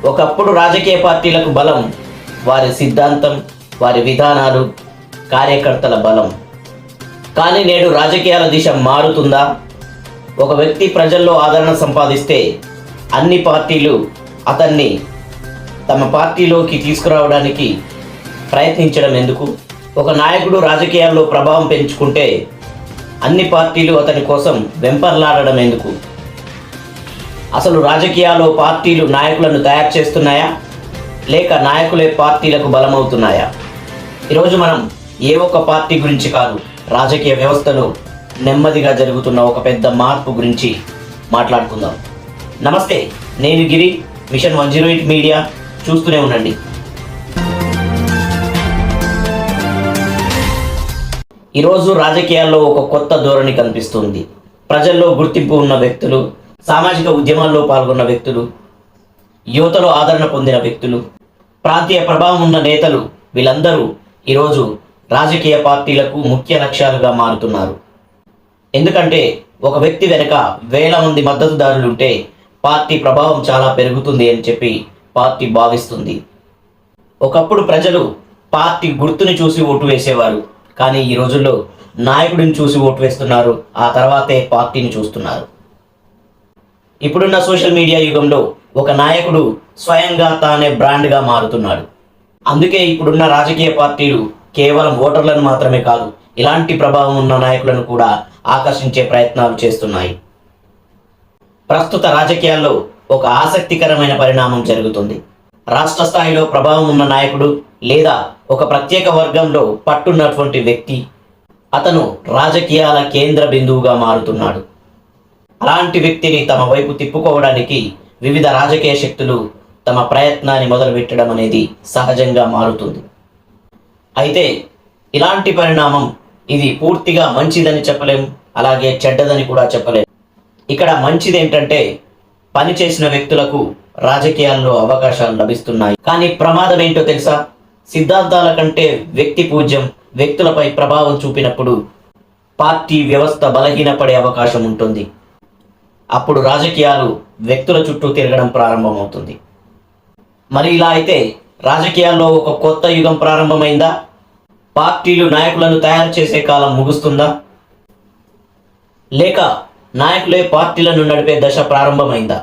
ఒకప్పుడు రాజకీయ పార్టీలకు బలం వారి సిద్ధాంతం, వారి విధానాలు, కార్యకర్తల బలం. కానీ నేడు రాజకీయాల దిశ మారుతుందా? ఒక వ్యక్తి ప్రజల్లో ఆదరణ సంపాదిస్తే అన్ని పార్టీలు అతన్ని తమ పార్టీలోకి తీసుకురావడానికి ప్రయత్నించడం ఎందుకు? ఒక నాయకుడు రాజకీయాల్లో ప్రభావం పెంచుకుంటే అన్ని పార్టీలు అతని కోసం వెంపర్లాడడం ఎందుకు? అసలు రాజకీయాల్లో పార్టీలు నాయకులను తయారు చేస్తున్నాయా, లేక నాయకులే పార్టీలకు బలమవుతున్నాయా? ఈరోజు మనం ఏ ఒక్క పార్టీ గురించి కాదు, రాజకీయ వ్యవస్థలో నెమ్మదిగా జరుగుతున్న ఒక పెద్ద మార్పు గురించి మాట్లాడుకుందాం. నమస్తే, నేను గిరి, మిషన్ 108 మీడియా. చూస్తూనే ఉండండి. ఈరోజు రాజకీయాల్లో ఒక కొత్త ధోరణి కనిపిస్తుంది. ప్రజల్లో గుర్తింపు ఉన్న వ్యక్తులు, సామాజిక ఉద్యమాల్లో పాల్గొన్న వ్యక్తులు, యువతలో ఆదరణ పొందిన వ్యక్తులు, ప్రాంతీయ ప్రభావం ఉన్న నేతలు, వీళ్ళందరూ ఈరోజు రాజకీయ పార్టీలకు ముఖ్య లక్ష్యాలుగా మారుతున్నారు. ఎందుకంటే ఒక వ్యక్తి వెనుక వేల మంది మద్దతుదారులుంటే పార్టీ ప్రభావం చాలా పెరుగుతుంది అని చెప్పి పార్టీ భావిస్తుంది. ఒకప్పుడు ప్రజలు పార్టీ గుర్తుని చూసి ఓటు వేసేవారు, కానీ ఈ రోజుల్లో నాయకుడిని చూసి ఓటు వేస్తున్నారు, ఆ తర్వాతే పార్టీని చూస్తున్నారు. ఇప్పుడున్న సోషల్ మీడియా యుగంలో ఒక నాయకుడు స్వయంగా తానే బ్రాండ్గా మారుతున్నాడు. అందుకే ఇప్పుడున్న రాజకీయ పార్టీలు కేవలం ఓటర్లను మాత్రమే కాదు, ఇలాంటి ప్రభావం ఉన్న నాయకులను కూడా ఆకర్షించే ప్రయత్నాలు చేస్తున్నాయి. ప్రస్తుత రాజకీయాల్లో ఒక ఆసక్తికరమైన పరిణామం జరుగుతుంది. రాష్ట్ర స్థాయిలో ప్రభావం ఉన్న నాయకుడు లేదా ఒక ప్రత్యేక వర్గంలో పట్టున్నటువంటి వ్యక్తి, అతను రాజకీయాల కేంద్ర బిందువుగా మారుతున్నాడు. అలాంటి వ్యక్తిని తమ వైపు తిప్పుకోవడానికి వివిధ రాజకీయ శక్తులు తమ ప్రయత్నాన్ని మొదలుపెట్టడం అనేది సహజంగా మారుతుంది. అయితే ఇలాంటి పరిణామం ఇది పూర్తిగా మంచిదని చెప్పలేం, అలాగే చెడ్డదని కూడా చెప్పలేం. ఇక్కడ మంచిది ఏంటంటే పని చేసిన వ్యక్తులకు రాజకీయాల్లో అవకాశాలు లభిస్తున్నాయి. కానీ ప్రమాదం ఏంటో తెలుసా? సిద్ధాంతాల కంటే వ్యక్తి పూజ్యం వ్యక్తులపై ప్రభావం చూపినప్పుడు పార్టీ వ్యవస్థ బలహీనపడే అవకాశం ఉంటుంది. అప్పుడు రాజకీయాలు వ్యక్తుల చుట్టూ తిరగడం ప్రారంభమవుతుంది. మరి ఇలా అయితే రాజకీయాల్లో ఒక కొత్త యుగం ప్రారంభమైందా? పార్టీలు నాయకులను తయారు చేసే కాలం ముగుస్తుందా? లేక నాయకులే పార్టీలను నడిపే దశ ప్రారంభమైందా?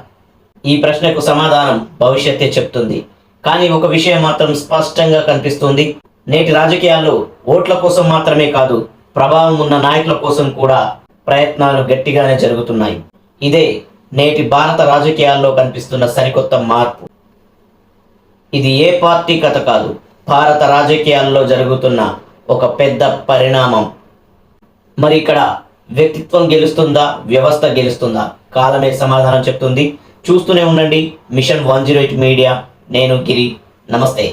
ఈ ప్రశ్నకు సమాధానం భవిష్యత్తే చెప్తుంది. కానీ ఒక విషయం మాత్రం స్పష్టంగా కనిపిస్తుంది. నేటి రాజకీయాల్లో ఓట్ల కోసం మాత్రమే కాదు, ప్రభావం ఉన్న నాయకుల కోసం కూడా ప్రయత్నాలు గట్టిగానే జరుగుతున్నాయి. ఇదే నేటి భారత రాజకీయాల్లో కనిపిస్తున్న సరికొత్త మార్పు. ఇది ఏ పార్టీ కథ కాదు, భారత రాజకీయాల్లో జరుగుతున్న ఒక పెద్ద పరిణామం. మరి ఇక్కడ వ్యక్తిత్వం గెలుస్తుందా, వ్యవస్థ గెలుస్తుందా? కాలమే సమాధానం చెప్తుంది. చూస్తూనే ఉండండి మిషన్ 108 మీడియా. నేను గిరి. నమస్తే.